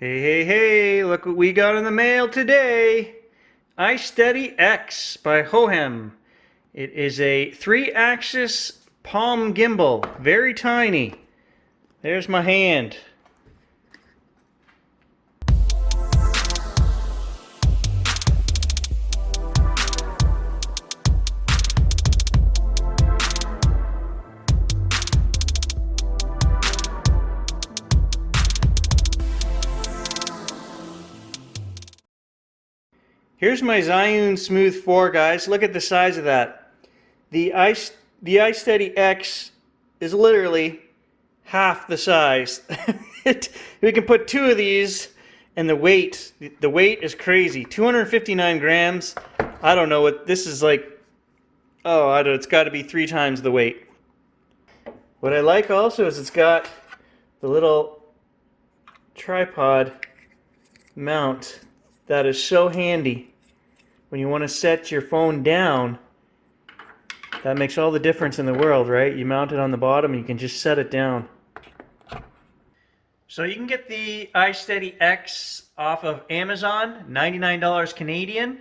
Hey, hey, hey, look what we got in the mail today. iSteady X by Hohem. It is a 3-axis palm gimbal, very tiny. There's my hand. Here's my Zhiyun Smooth 4, guys. Look at the size of that. The iSteady X is literally half the size. We can put 2 of these, and the weight is crazy. 259 grams. I don't know what this is like. Oh, I don't. It's got to be 3 times the weight. What I like also is it's got the little tripod mount that is so handy. When you want to set your phone down, that makes all the difference in the world, right? You mount it on the bottom and you can just set it down. So you can get the iSteady X off of Amazon, $99 Canadian.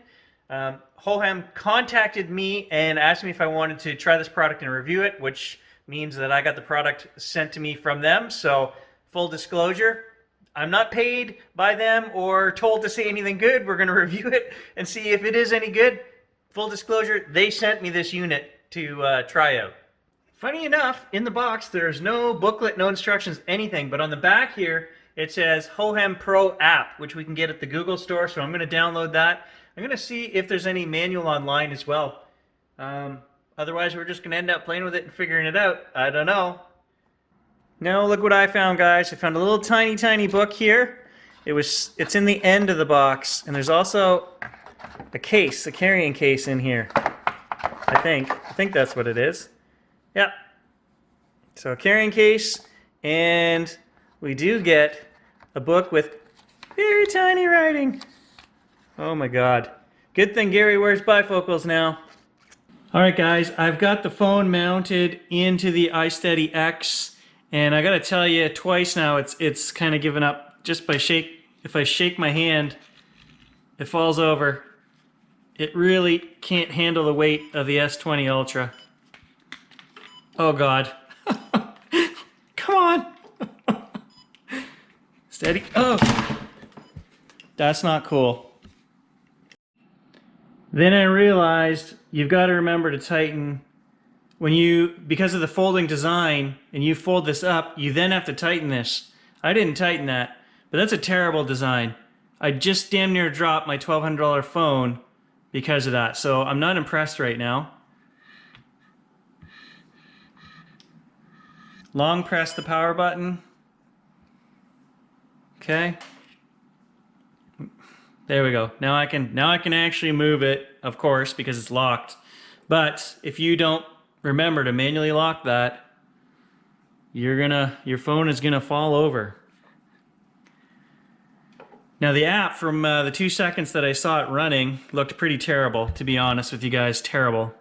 Hohem contacted me and asked me if I wanted to try this product and review it, which means that I got the product sent to me from them. So full disclosure, I'm not paid by them or told to say anything good. We're going to review it and see if it is any good. Full disclosure, they sent me this unit to try out. Funny enough, in the box, there's no booklet, no instructions, anything. But on the back here, it says Hohem Pro app, which we can get at the Google store. So I'm going to download that. I'm going to see if there's any manual online as well. Otherwise, we're just going to end up playing with it and figuring it out. I don't know. Now look what I found, guys. I found a little tiny book here. It's in the end of the box, and there's also a case, a carrying case in here. I think that's what it is. Yep. So a carrying case, and we do get a book with very tiny writing. Oh my God. Good thing Gary wears bifocals now. All right, guys, I've got the phone mounted into the iSteady X. And I gotta tell you, twice now, it's kind of given up. Just by if I shake my hand, it falls over. It really can't handle the weight of the S20 Ultra. Oh God. Come on. Steady. Oh, that's not cool. Then I realized you've got to remember to tighten. Because of the folding design, and you fold this up, you then have to tighten this. I didn't tighten that, but that's a terrible design. I just damn near dropped my $1,200 phone because of that, so I'm not impressed right now. Long press the power button. Okay. There we go. Now I can actually move it, of course, because it's locked. But if you don't remember to manually lock that, your phone is gonna fall over. Now the app from the 2 seconds that I saw it running looked pretty terrible, to be honest with you guys, terrible.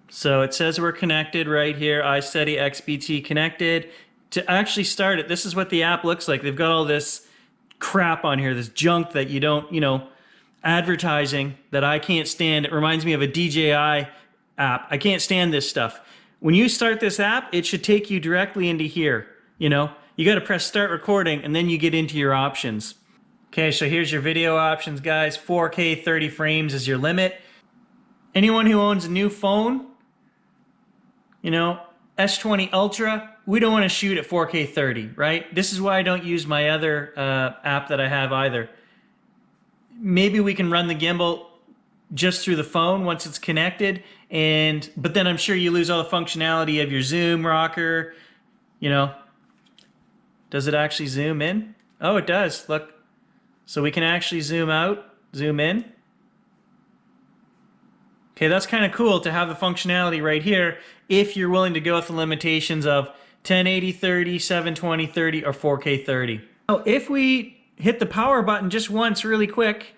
So it says we're connected right here, iSteady XBT connected. To actually start it, this is what the app looks like. They've got all this crap on here, this junk that you don't, advertising that I can't stand. It reminds me of a DJI app. I can't stand this stuff. When you start this app, it should take you directly into here. You got to press start recording and then you get into your options. Okay, so here's your video options, guys. 4K 30 frames is your limit. Anyone who owns a new phone, S20 Ultra, we don't want to shoot at 4K 30, right? This is why I don't use my other app that I have either. Maybe we can run the gimbal just through the phone once it's connected, but then I'm sure you lose all the functionality of your zoom rocker. Does it actually zoom in? Oh, it does. Look. So we can actually zoom out, zoom in. Okay, that's kind of cool to have the functionality right here if you're willing to go with the limitations of 1080 30, 720 30, or 4K 30. Now, if we hit the power button just once really quick,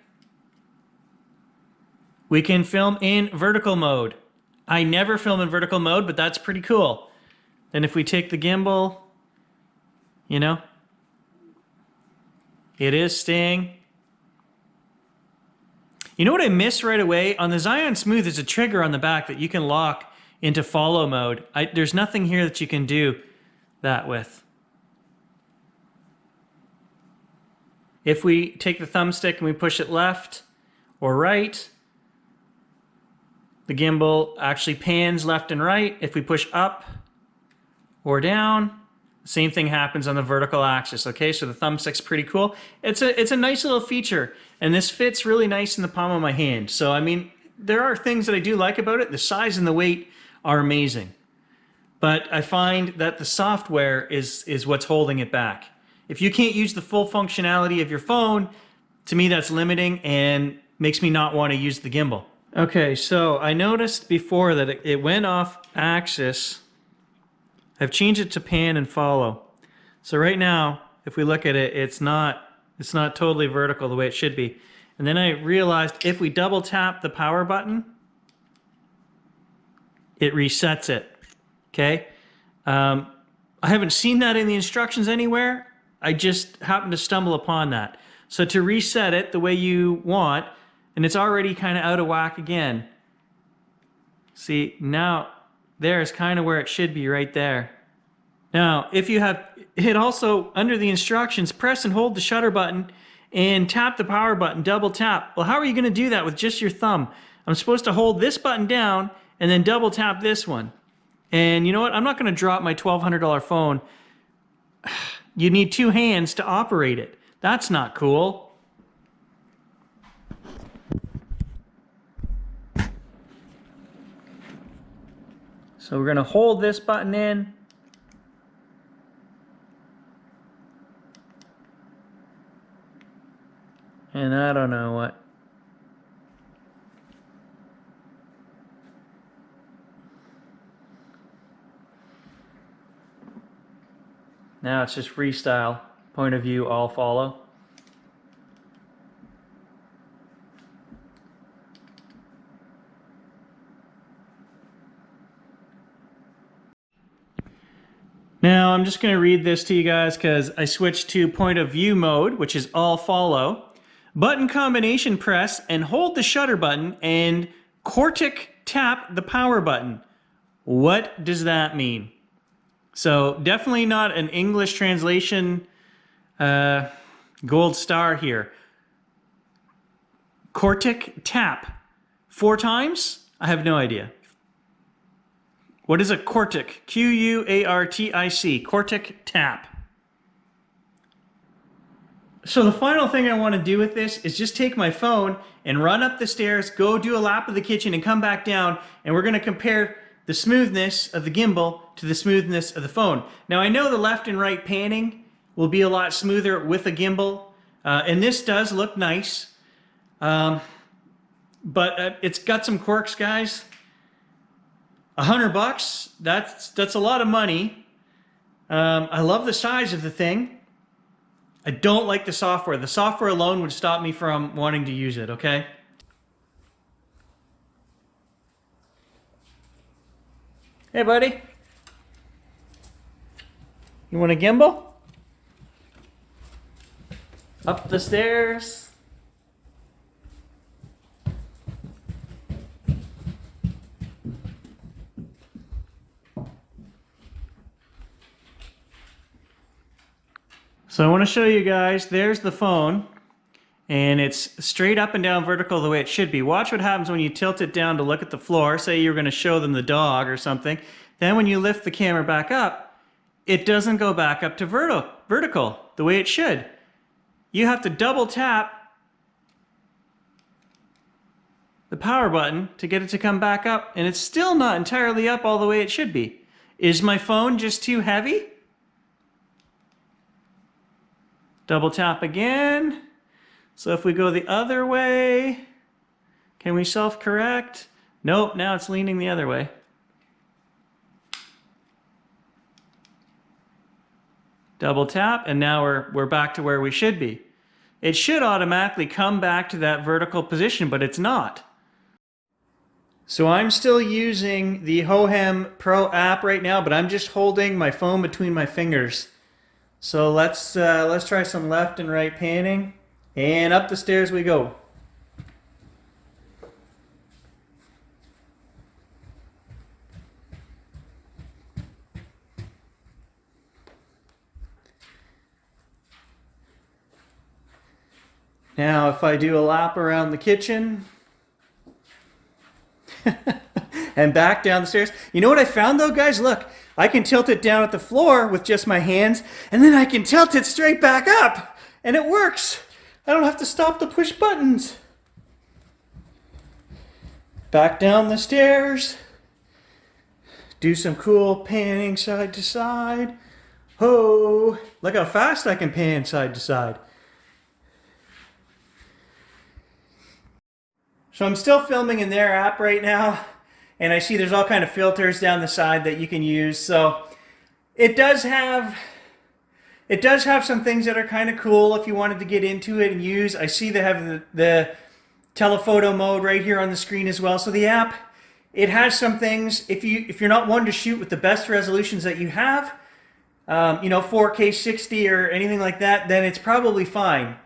We can film in vertical mode. I never film in vertical mode, but that's pretty cool. Then if we take the gimbal, you know, it is staying. You know what I miss right away? On the Zion Smooth, there's a trigger on the back that you can lock into follow mode. There's nothing here that you can do that with. If we take the thumbstick and we push it left or right, the gimbal actually pans left and right. If we push up or down, same thing happens on the vertical axis. Okay, so the thumbstick's pretty cool. It's a nice little feature, and this fits really nice in the palm of my hand. So I mean, there are things that I do like about it. The size and the weight are amazing, but I find that the software is what's holding it back. If you can't use the full functionality of your phone, to me that's limiting and makes me not want to use the gimbal. Okay, so I noticed before that it went off axis. I've changed it to pan and follow. So right now, if we look at it, it's not totally vertical the way it should be. And then I realized if we double tap the power button, it resets it. Okay? I haven't seen that in the instructions anywhere. I just happened to stumble upon that. So to reset it the way you want, and it's already kind of out of whack again. See, now there's kind of where it should be right there. Now, if you have hit also under the instructions, press and hold the shutter button and tap the power button, double tap. Well, how are you going to do that with just your thumb? I'm supposed to hold this button down and then double tap this one. And you know what? I'm not going to drop my $1,200 phone. You need two hands to operate it. That's not cool. So we're going to hold this button in. And I don't know what. Now it's just freestyle. Point of view, all follow. Now I'm just going to read this to you guys because I switched to point of view mode, which is all follow. Button combination press and hold the shutter button and quarteric tap the power button. What does that mean? So definitely not an English translation gold star here. Quarteric tap. 4 times? I have no idea. What is a quarteric? Q-U-A-R-T-I-C. Quarteric tap. So the final thing I want to do with this is just take my phone and run up the stairs, go do a lap of the kitchen and come back down, and we're going to compare the smoothness of the gimbal to the smoothness of the phone. Now I know the left and right panning will be a lot smoother with a gimbal, and this does look nice, but it's got some quirks, guys. $100, that's a lot of money. I love the size of the thing. I don't like the software. The software alone would stop me from wanting to use it, okay? Hey, buddy. You want a gimbal? Up the stairs. So I want to show you guys, there's the phone, and it's straight up and down vertical the way it should be. Watch what happens when you tilt it down to look at the floor. Say you're going to show them the dog or something. Then when you lift the camera back up, it doesn't go back up to vertical the way it should. You have to double tap the power button to get it to come back up, and it's still not entirely up all the way it should be. Is my phone just too heavy? Double tap again. So if we go the other way, can we self-correct? Nope, now it's leaning the other way. Double tap, and now we're back to where we should be. It should automatically come back to that vertical position, but it's not. So I'm still using the Hohem Pro app right now, but I'm just holding my phone between my fingers. So let's try some left and right panning, and up the stairs we go. Now if I do a lap around the kitchen and back down the stairs. You know what I found though, guys? Look, I can tilt it down at the floor with just my hands, and then I can tilt it straight back up, and it works. I don't have to stop to push buttons. Back down the stairs. Do some cool panning side to side. Ho! Look how fast I can pan side to side. So I'm still filming in their app right now, and I see there's all kind of filters down the side that you can use. So it does have some things that are kind of cool if you wanted to get into it and use. I see they have the telephoto mode right here on the screen as well. So the app, it has some things. If you're not one to shoot with the best resolutions that you have, 4K 60 or anything like that, then it's probably fine.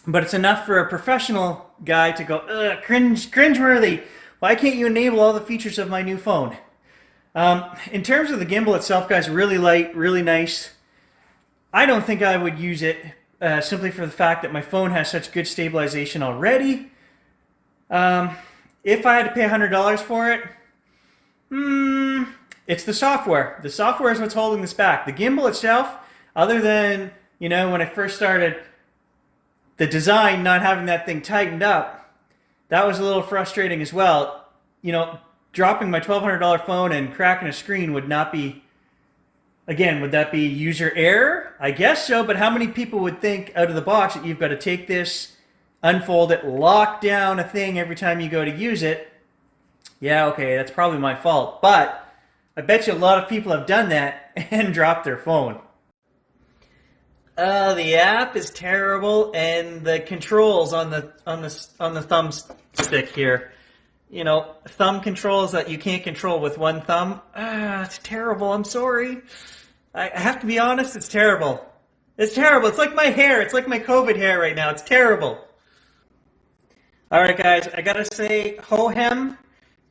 But it's enough for a professional guy to go, ugh, cringeworthy. Why can't you enable all the features of my new phone? In terms of the gimbal itself, guys, really light, really nice. I don't think I would use it simply for the fact that my phone has such good stabilization already. If I had to pay $100 for it, it's the software. The software is what's holding this back. The gimbal itself, other than, when I first started, the design, not having that thing tightened up, that was a little frustrating as well. Dropping my $1,200 phone and cracking a screen would not be, again, would that be user error? I guess so, but how many people would think out of the box that you've got to take this, unfold it, lock down a thing every time you go to use it? Yeah, okay, that's probably my fault, but I bet you a lot of people have done that and dropped their phone. The app is terrible, and the controls on the thumb stick here, thumb controls that you can't control with one thumb. It's terrible. I'm sorry. I have to be honest. It's terrible. It's terrible. It's like my hair. It's like my COVID hair right now. It's terrible. All right, guys. I gotta say, Hohem,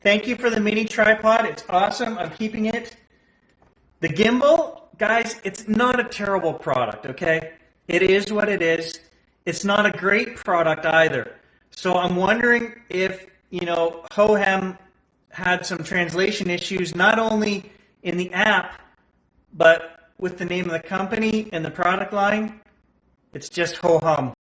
thank you for the mini tripod. It's awesome. I'm keeping it. The gimbal. Guys, it's not a terrible product, okay? It is what it is. It's not a great product either. So I'm wondering if, Hohem had some translation issues, not only in the app, but with the name of the company and the product line. It's just Hohum.